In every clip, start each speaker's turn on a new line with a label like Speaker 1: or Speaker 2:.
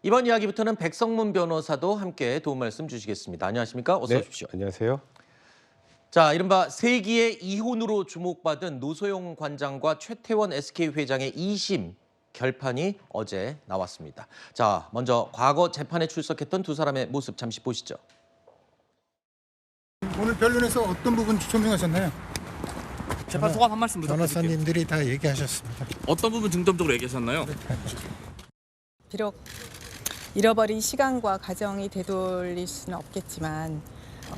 Speaker 1: 이번 이야기부터는 백성문 변호사도 함께 도움 말씀 주시겠습니다. 안녕하십니까? 어서 오십시오.
Speaker 2: 안녕하세요.
Speaker 1: 자, 이른바 세기의 이혼으로 주목받은 노소영 관장과 최태원 SK 회장의 2심 결판이 어제 나왔습니다. 자, 먼저 과거 재판에 출석했던 두 사람의 모습 잠시 보시죠.
Speaker 3: 오늘 변론에서 어떤 부분 조명하셨나요?
Speaker 4: 재판 소감 한 말씀 부탁드릴게요.
Speaker 3: 변호사님들이 다 얘기하셨습니다.
Speaker 4: 어떤 부분 중점적으로 얘기하셨나요?
Speaker 5: 비록 잃어버린 시간과 가정이 되돌릴 수는 없겠지만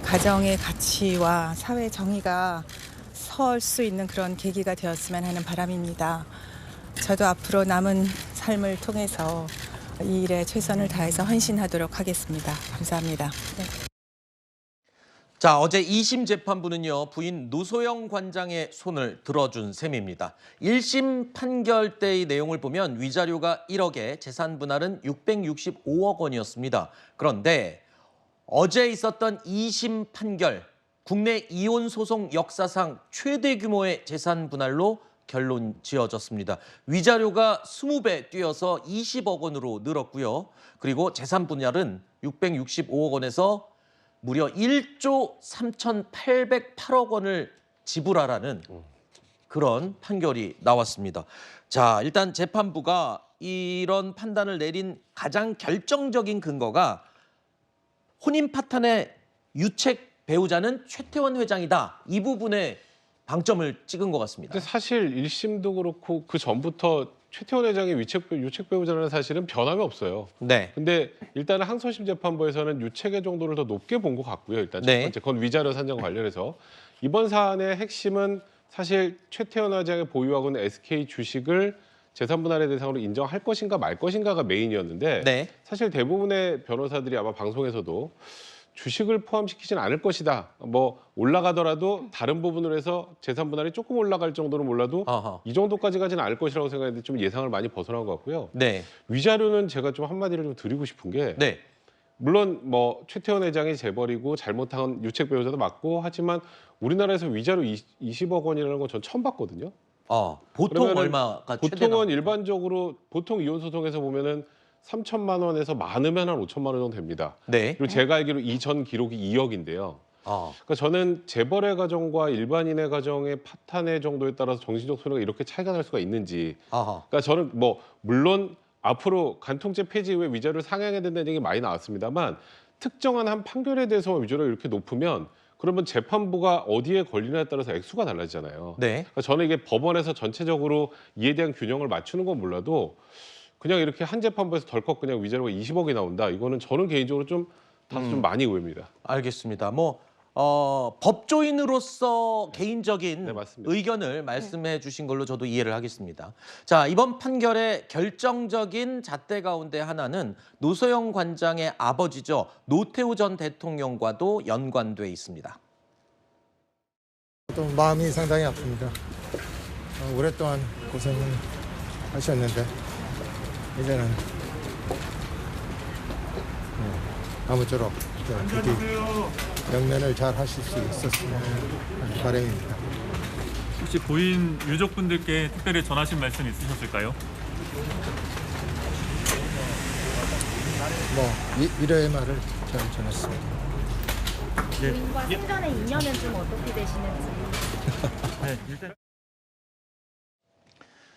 Speaker 5: 가정의 가치와 사회 정의가 설 수 있는 그런 계기가 되었으면 하는 바람입니다. 저도 앞으로 남은 삶을 통해서 이 일에 최선을 다해서 헌신하도록 하겠습니다. 감사합니다. 네.
Speaker 1: 자, 어제 2심 재판부는요, 부인 노소영 관장의 손을 들어준 셈입니다. 1심 판결 때의 내용을 보면 위자료가 1억에 재산 분할은 665억 원이었습니다. 그런데 어제 있었던 2심 판결, 국내 이혼 소송 역사상 최대 규모의 재산 분할로 결론 지어졌습니다. 위자료가 20배 뛰어서 20억 원으로 늘었고요. 그리고 재산 분할은 665억 원에서 무려 1조 3,808억 원을 지불하라는 그런 판결이 나왔습니다. 자, 일단 재판부가 이런 판단을 내린 가장 결정적인 근거가 혼인 파탄의 유책 배우자는 최태원 회장이다. 이 부분에 방점을 찍은 것 같습니다.
Speaker 2: 근데 사실 1심도 그렇고 그 전부터 최태원 회장의 유책 배우자라는 사실은 변함이 없어요.
Speaker 1: 네.
Speaker 2: 근데 일단은 항소심 재판부에서는 유책의 정도를 더 높게 본 것 같고요. 일단 첫
Speaker 1: 네.
Speaker 2: 번째 건 위자료 산정 관련해서 이번 사안의 핵심은 사실 최태원 회장이 보유하고 있는 SK 주식을 재산 분할의 대상으로 인정할 것인가 말 것인가가 메인이었는데
Speaker 1: 네.
Speaker 2: 사실 대부분의 변호사들이 아마 방송에서도 주식을 포함시키지는 않을 것이다. 뭐 올라가더라도 다른 부분으로 해서 재산 분할이 조금 올라갈 정도로 몰라도
Speaker 1: 어허.
Speaker 2: 이 정도까지 가지는 않을 것이라고 생각했는데 좀 예상을 많이 벗어난 것 같고요.
Speaker 1: 네.
Speaker 2: 위자료는 제가 좀 한마디를 좀 드리고 싶은 게
Speaker 1: 네.
Speaker 2: 물론 뭐 최태원 회장이 재벌이고 잘못한 유책 배우자도 맞고 하지만 우리나라에서 위자료 20억 원이라는 건 전 처음 봤거든요.
Speaker 1: 보통
Speaker 2: 그러면은
Speaker 1: 얼마가 최대
Speaker 2: 보통은
Speaker 1: 나옵니까?
Speaker 2: 일반적으로 보통 이혼 소송에서 보면은 3천만 원에서 많으면 한 5천만 원 정도 됩니다.
Speaker 1: 네.
Speaker 2: 그리고 제가 알기로 이전 기록이 2억인데요. 그러니까 저는 재벌의 가정과 일반인의 가정의 파탄의 정도에 따라서 정신적 손해가 이렇게 차이가 날 수가 있는지. 그러니까 저는 뭐 물론 앞으로 간통죄 폐지 이후에 위자료를 상향해야 된다는 얘기 많이 나왔습니다만 특정한 한 판결에 대해서만 위자료가 이렇게 높으면 그러면 재판부가 어디에 걸리냐에 따라서 액수가 달라지잖아요.
Speaker 1: 네.
Speaker 2: 그러니까 저는 이게 법원에서 전체적으로 이에 대한 균형을 맞추는 건 몰라도 그냥 이렇게 한 재판부에서 덜컥 그냥 위자료가 20억이 나온다. 이거는 저는 개인적으로 좀 다소 좀 많이 의외입니다.
Speaker 1: 알겠습니다. 법조인으로서 개인적인
Speaker 2: 네, 맞습니다.
Speaker 1: 의견을 말씀해 주신 걸로 저도 이해를 하겠습니다. 자, 이번 판결의 결정적인 잣대 가운데 하나는 노소영 관장의 아버지죠. 노태우 전 대통령과도 연관돼 있습니다.
Speaker 3: 또 마음이 상당히 아픕니다. 오랫동안 고생을 하셨는데 이제는 아무쪼록 부디 영면을 잘 하실 수 있었으면 하는 바람입니다.
Speaker 6: 혹시 고인 유족분들께 특별히 전하신 말씀 있으셨을까요?
Speaker 3: 위로의 말을 잘 전했습니다.
Speaker 7: 부인과 생전의 인연은 좀 어떻게 되시는지.
Speaker 6: 네, 일단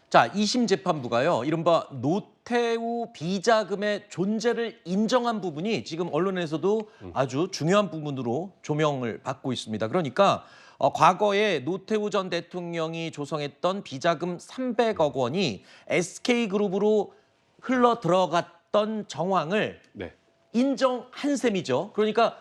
Speaker 1: 자, 2심 재판부가요, 이른바 노태우 비자금의 존재를 인정한 부분이 지금 언론에서도 아주 중요한 부분으로 조명을 받고 있습니다. 그러니까 과거에 노태우 전 대통령이 조성했던 비자금 300억 원이 SK그룹으로 흘러 들어갔던 정황을
Speaker 2: 네.
Speaker 1: 인정한 셈이죠. 그러니까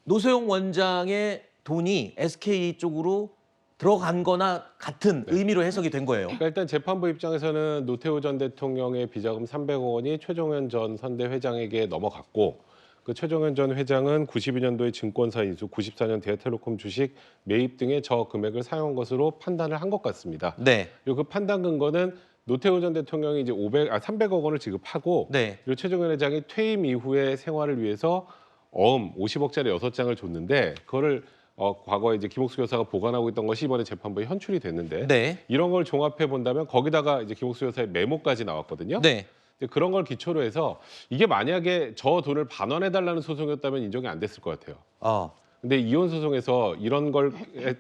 Speaker 1: 노소영 원장의 돈이 SK 쪽으로 들어간 거나 같은 의미로 해석이 된 거예요.
Speaker 2: 그러니까 일단 재판부 입장에서는 노태우 전 대통령의 비자금 300억 원이 최종현 전 선대 회장에게 넘어갔고 그 최종현 전 회장은 92년도에 증권사 인수, 94년 대한텔레콤 주식 매입 등의 저 금액을 사용한 것으로 판단을 한 것 같습니다.
Speaker 1: 네.
Speaker 2: 그리고 그 판단 근거는 노태우 전 대통령이 이제 300억 원을 지급하고
Speaker 1: 네.
Speaker 2: 그리고 최종현 회장이 퇴임 이후의 생활을 위해서 50억짜리 6장을 줬는데 그거를 과거에 이제 김옥수 여사가 보관하고 있던 것이 이번에 재판부에 현출이 됐는데
Speaker 1: 네.
Speaker 2: 이런 걸 종합해 본다면 거기다가 이제 김옥수 여사의 메모까지 나왔거든요.
Speaker 1: 네.
Speaker 2: 이제 그런 걸 기초로 해서 이게 만약에 저 돈을 반환해달라는 소송이었다면 인정이 안 됐을 것 같아요. 근데 이혼 소송에서 이런 걸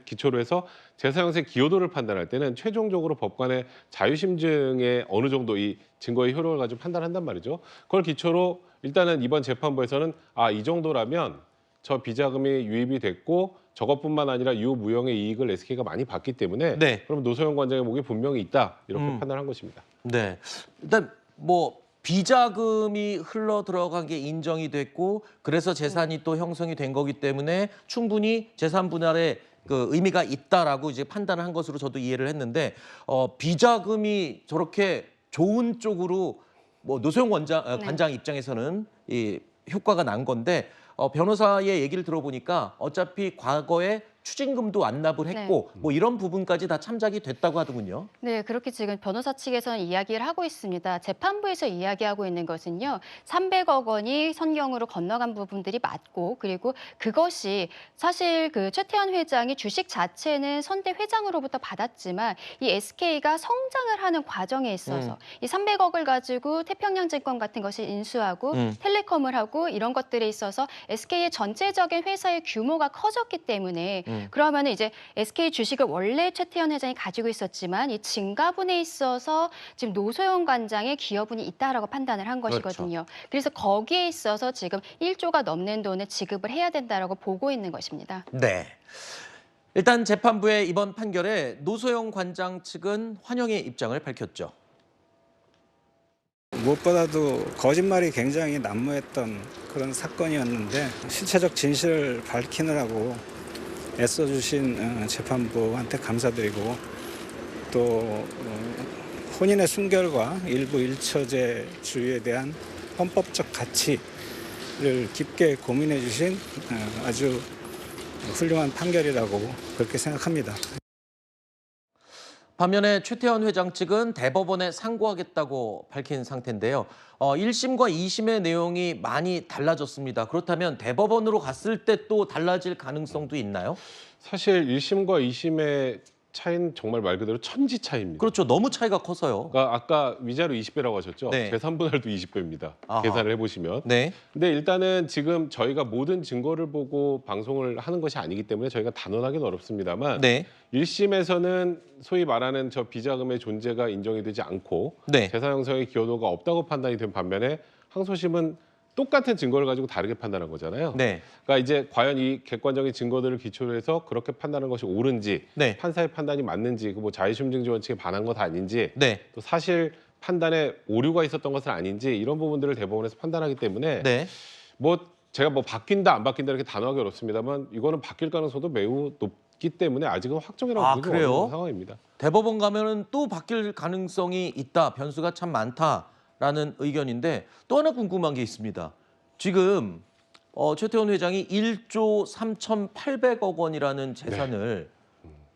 Speaker 2: 기초로 해서 재산형세 기여도를 판단할 때는 최종적으로 법관의 자유심증에 어느 정도 이 증거의 효력을 가지고 판단한단 말이죠. 그걸 기초로 일단은 이번 재판부에서는 이 정도라면 저 비자금이 유입이 됐고 저것뿐만 아니라 유무형의 이익을 SK가 많이 봤기 때문에
Speaker 1: 네.
Speaker 2: 그럼 노소영 관장의 목이 분명히 있다 이렇게 판단한 것입니다.
Speaker 1: 네. 일단 뭐 비자금이 흘러 들어간 게 인정이 됐고 그래서 재산이 또 형성이 된 거기 때문에 충분히 재산 분할에 그 의미가 있다라고 이제 판단을 한 것으로 저도 이해를 했는데 비자금이 저렇게 좋은 쪽으로 뭐 노소영 관장 입장에서는 이 효과가 난 건데 변호사의 얘기를 들어보니까 어차피 과거에 추징금도 완납을 했고 뭐 이런 부분까지 다 참작이 됐다고 하더군요.
Speaker 8: 네, 그렇게 지금 변호사 측에서는 이야기를 하고 있습니다. 재판부에서 이야기하고 있는 것은요. 300억 원이 선경으로 건너간 부분들이 맞고 그리고 그것이 사실 그 최태원 회장이 주식 자체는 선대 회장으로부터 받았지만 이 SK가 성장을 하는 과정에 있어서 이 300억을 가지고 태평양증권 같은 것을 인수하고 텔레콤을 하고 이런 것들에 있어서 SK의 전체적인 회사의 규모가 커졌기 때문에 그러면 이제 SK 주식을 원래 최태원 회장이 가지고 있었지만 이 증가분에 있어서 지금 노소영 관장의 기여분이 있다라고 판단을 한 것이거든요. 그래서 거기에 있어서 지금 1조가 넘는 돈을 지급을 해야 된다라고 보고 있는 것입니다.
Speaker 1: 네. 일단 재판부의 이번 판결에 노소영 관장 측은 환영의 입장을 밝혔죠.
Speaker 9: 무엇보다도 거짓말이 굉장히 난무했던 그런 사건이었는데 실체적 진실을 밝히느라고 애써주신 재판부한테 감사드리고 또 혼인의 순결과 일부 일처제주의에 대한 헌법적 가치를 깊게 고민해 주신 아주 훌륭한 판결이라고 그렇게 생각합니다.
Speaker 1: 반면에 최태원 회장 측은 대법원에 상고하겠다고 밝힌 상태인데요. 1심과 2심의 내용이 많이 달라졌습니다. 그렇다면 대법원으로 갔을 때 또 달라질 가능성도 있나요?
Speaker 2: 사실 1심과 2심의 차이는 정말 말 그대로 천지 차이입니다.
Speaker 1: 그렇죠. 너무 차이가 커서요.
Speaker 2: 그러니까 아까 위자료 20배라고 하셨죠?
Speaker 1: 네.
Speaker 2: 재산분할도 20배입니다.
Speaker 1: 아하.
Speaker 2: 계산을 해보시면.
Speaker 1: 네.
Speaker 2: 근데 일단은 지금 저희가 모든 증거를 보고 방송을 하는 것이 아니기 때문에 저희가 단언하기는 어렵습니다만
Speaker 1: 네.
Speaker 2: 1심에서는 소위 말하는 저 비자금의 존재가 인정이 되지 않고
Speaker 1: 네.
Speaker 2: 재산 형성의 기여도가 없다고 판단이 된 반면에 항소심은 똑같은 증거를 가지고 다르게 판단한 거잖아요.
Speaker 1: 네.
Speaker 2: 그러니까 이제 과연 이 객관적인 증거들을 기초로 해서 그렇게 판단하는 것이 옳은지
Speaker 1: 네.
Speaker 2: 판사의 판단이 맞는지 그 뭐 자유심증지 원칙에 반한 것 아닌지
Speaker 1: 네.
Speaker 2: 또 사실 판단에 오류가 있었던 것은 아닌지 이런 부분들을 대법원에서 판단하기 때문에
Speaker 1: 네.
Speaker 2: 뭐 제가 뭐 바뀐다 안 바뀐다 이렇게 단호하기 어렵습니다만 이거는 바뀔 가능성도 매우 높기 때문에 아직은 확정이라고 보기
Speaker 1: 그래요?
Speaker 2: 어려운 상황입니다.
Speaker 1: 대법원 가면은 또 바뀔 가능성이 있다. 변수가 참 많다라는 의견인데 또 하나 궁금한 게 있습니다. 지금 최태원 회장이 1조 3,800억 원이라는 재산을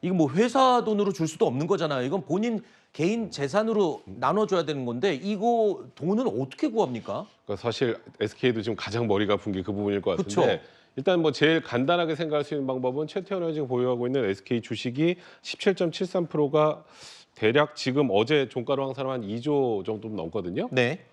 Speaker 1: 이거 뭐 회사 돈으로 줄 수도 없는 거잖아요. 이건 본인 개인 재산으로 나눠줘야 되는 건데 이거 돈은 어떻게 구합니까?
Speaker 2: 그러니까 사실 SK도 지금 가장 머리가 아픈 게 그 부분일 것 같은데
Speaker 1: 그쵸.
Speaker 2: 일단 뭐 제일 간단하게 생각할 수 있는 방법은 최태원 회장이 보유하고 있는 SK 주식이 17.73%가 대략 지금 어제 종가로 항상 한 2조 정도 넘거든요.
Speaker 1: 네.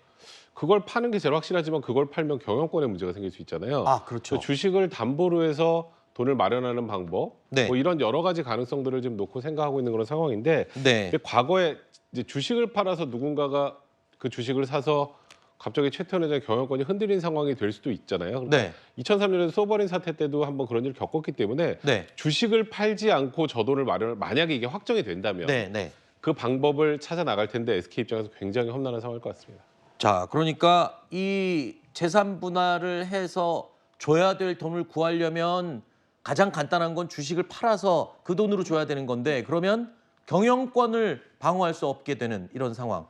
Speaker 2: 그걸 파는 게 제일 확실하지만 그걸 팔면 경영권에 문제가 생길 수 있잖아요.
Speaker 1: 그렇죠.
Speaker 2: 주식을 담보로 해서 돈을 마련하는 방법,
Speaker 1: 네.
Speaker 2: 뭐 이런 여러 가지 가능성들을 지금 놓고 생각하고 있는 그런 상황인데
Speaker 1: 네.
Speaker 2: 근데 과거에 이제 주식을 팔아서 누군가가 그 주식을 사서 갑자기 최태원 회장의 경영권이 흔들린 상황이 될 수도 있잖아요.
Speaker 1: 네.
Speaker 2: 2003년에 소버린 사태 때도 한번 그런 일을 겪었기 때문에
Speaker 1: 네.
Speaker 2: 주식을 팔지 않고 저 돈을 마련을 만약에 이게 확정이 된다면
Speaker 1: 네. 네.
Speaker 2: 그 방법을 찾아 나갈 텐데 SK 입장에서 굉장히 험난한 상황일 것 같습니다.
Speaker 1: 자, 그러니까 이 재산 분할을 해서 줘야 될 돈을 구하려면 가장 간단한 건 주식을 팔아서 그 돈으로 줘야 되는 건데 그러면 경영권을 방어할 수 없게 되는 이런 상황.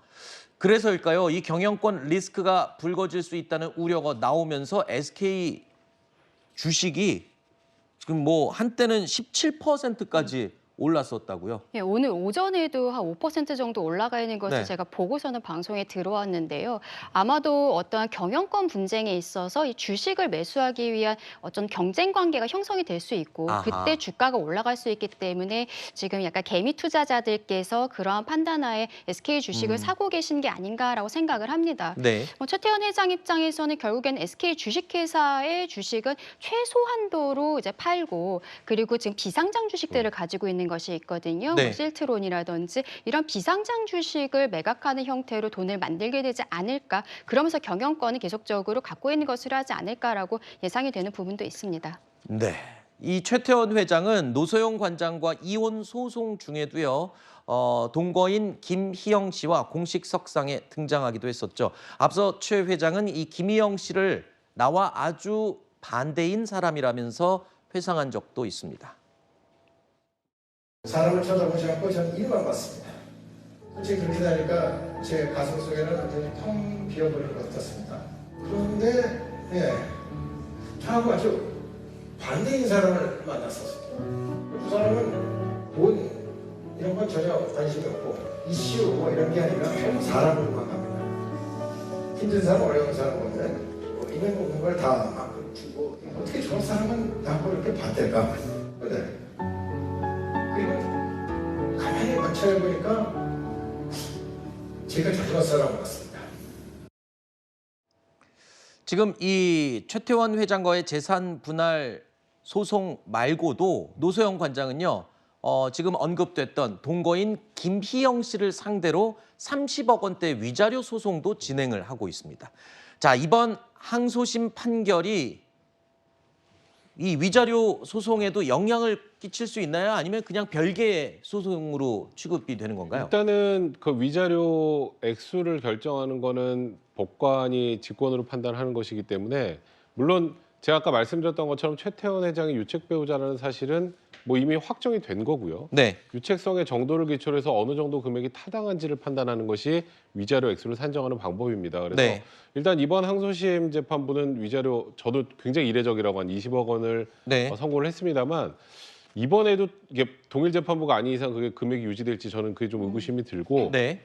Speaker 1: 그래서일까요? 이 경영권 리스크가 불거질 수 있다는 우려가 나오면서 SK 주식이 지금 뭐 한때는 17%까지 올랐었다고요?
Speaker 8: 예, 오늘 오전에도 한 5% 정도 올라가 있는 것을
Speaker 1: 네.
Speaker 8: 제가 보고서는 방송에 들어왔는데요. 아마도 어떠한 경영권 분쟁에 있어서 이 주식을 매수하기 위한 어떤 경쟁 관계가 형성이 될 수 있고
Speaker 1: 아하.
Speaker 8: 그때 주가가 올라갈 수 있기 때문에 지금 약간 개미 투자자들께서 그러한 판단하에 SK 주식을 사고 계신 게 아닌가라고 생각을 합니다.
Speaker 1: 네.
Speaker 8: 최태원 회장 입장에서는 결국엔 SK 주식회사의 주식은 최소한도로 이제 팔고 그리고 지금 비상장 주식들을 가지고 있는 것이 있거든요.
Speaker 1: 네.
Speaker 8: 뭐 실트론이라든지 이런 비상장 주식을 매각하는 형태로 돈을 만들게 되지 않을까. 그러면서 경영권을 계속적으로 갖고 있는 것으로 하지 않을까라고 예상이 되는 부분도 있습니다.
Speaker 1: 네. 이 최태원 회장은 노소영 관장과 이혼 소송 중에도요. 동거인 김희영 씨와 공식 석상에 등장하기도 했었죠. 앞서 최 회장은 이 김희영 씨를 나와 아주 반대인 사람이라면서 회상한 적도 있습니다.
Speaker 3: 사람을 쳐다보지 않고 저는 일만 봤습니다. 솔직히 그렇게 되니까 제 가슴 속에는 완전히 텅 비어버린 것 같았습니다. 그런데 저하고 아주 반대인 사람을 만났었습니다. 그 사람은 돈 이런 건 전혀 관심이 없고 이슈 뭐 이런 게 아니라 사람으로만 갑니다. 힘든 사람, 어려운 사람 보면 뭐 있는 없는 걸 다 막 주고 어떻게 저런 사람은 나하고 이렇게 반대일까? 그래. 그리고 가만히 관찰해보니까 제가 저런 사람 같습니다.
Speaker 1: 지금 이 최태원 회장과의 재산 분할 소송 말고도 노소영 관장은요. 지금 언급됐던 동거인 김희영 씨를 상대로 30억 원대 위자료 소송도 진행을 하고 있습니다. 자, 이번 항소심 판결이 이 위자료 소송에도 영향을 끼칠 수 있나요? 아니면 그냥 별개의 소송으로 취급이 되는 건가요?
Speaker 2: 일단은 그 위자료 액수를 결정하는 거는 법관이 직권으로 판단하는 것이기 때문에 물론 제가 아까 말씀드렸던 것처럼 최태원 회장이 유책 배우자라는 사실은 뭐 이미 확정이 된 거고요.
Speaker 1: 네.
Speaker 2: 유책성의 정도를 기초로 해서 어느 정도 금액이 타당한지를 판단하는 것이 위자료 액수를 산정하는 방법입니다. 그래서
Speaker 1: 네.
Speaker 2: 일단 이번 항소심 재판부는 위자료 저도 굉장히 이례적이라고 한 20억 원을
Speaker 1: 네.
Speaker 2: 선고를 했습니다만 이번에도 이게 동일 재판부가 아닌 이상 그게 금액이 유지될지 저는 그게 좀 의구심이 들고
Speaker 1: 네.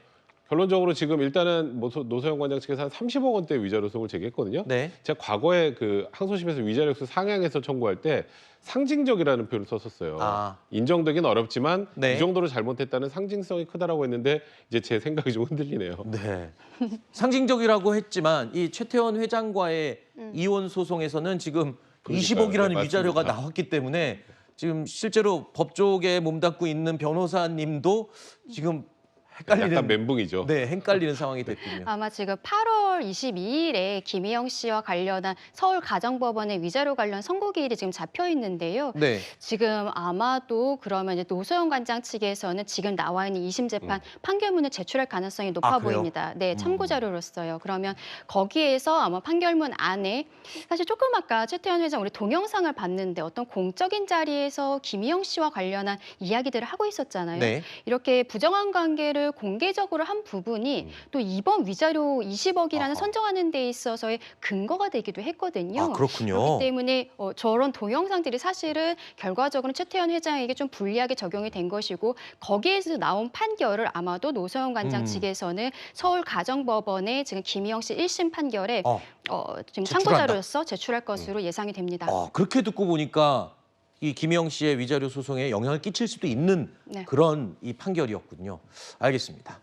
Speaker 2: 결론적으로 지금 일단은 노소영 관장 측에서 한 30억 원대 위자료 소송을 제기했거든요.
Speaker 1: 네.
Speaker 2: 제가 과거에 그 항소심에서 위자료 액수 상향해서 청구할 때 상징적이라는 표현을 썼었어요.
Speaker 1: 아.
Speaker 2: 인정되긴 어렵지만
Speaker 1: 네.
Speaker 2: 이 정도로 잘못했다는 상징성이 크다라고 했는데 이제 제 생각이 좀 흔들리네요.
Speaker 1: 네. 상징적이라고 했지만 이 최태원 회장과의 이혼 소송에서는 지금
Speaker 2: 그러니까요.
Speaker 1: 20억이라는
Speaker 2: 네,
Speaker 1: 위자료가
Speaker 2: 맞습니다.
Speaker 1: 나왔기 때문에 지금 실제로 법조계에 몸담고 있는 변호사님도 지금 헷갈리는
Speaker 2: 약간 멘붕이죠.
Speaker 1: 네, 헷갈리는 상황이 됐군요.
Speaker 8: 아마 지금 8월 22일에 김희영 씨와 관련한 서울가정법원의 위자료 관련 선고 기일이 지금 잡혀 있는데요.
Speaker 1: 네.
Speaker 8: 지금 아마도 그러면 이제 노소영 관장 측에서는 지금 나와 있는 2심 재판 판결문을 제출할 가능성이 높아
Speaker 1: 아, 그래요?
Speaker 8: 보입니다. 네, 참고 자료로서요. 그러면 거기에서 아마 판결문 안에 사실 조금 아까 최태원 회장 우리 동영상을 봤는데 어떤 공적인 자리에서 김희영 씨와 관련한 이야기들을 하고 있었잖아요.
Speaker 1: 네.
Speaker 8: 이렇게 부정한 관계를 공개적으로 한 부분이 또 이번 위자료 20억이라는
Speaker 1: 아하.
Speaker 8: 선정하는 데 있어서의 근거가 되기도 했거든요.
Speaker 1: 아, 그렇군요.
Speaker 8: 그렇기 때문에 저런 동영상들이 사실은 결과적으로 최태원 회장에게 좀 불리하게 적용이 된 것이고 거기에서 나온 판결을 아마도 노소영 관장 측에서는 서울가정법원의 지금 김희영 씨 1심 판결에 지금 참고
Speaker 1: 제출한다.
Speaker 8: 자료로서 제출할 것으로 예상이 됩니다.
Speaker 1: 그렇게 듣고 보니까 이 김희영 씨의 위자료 소송에 영향을 끼칠 수도 있는
Speaker 8: 네.
Speaker 1: 그런 이 판결이었군요. 알겠습니다.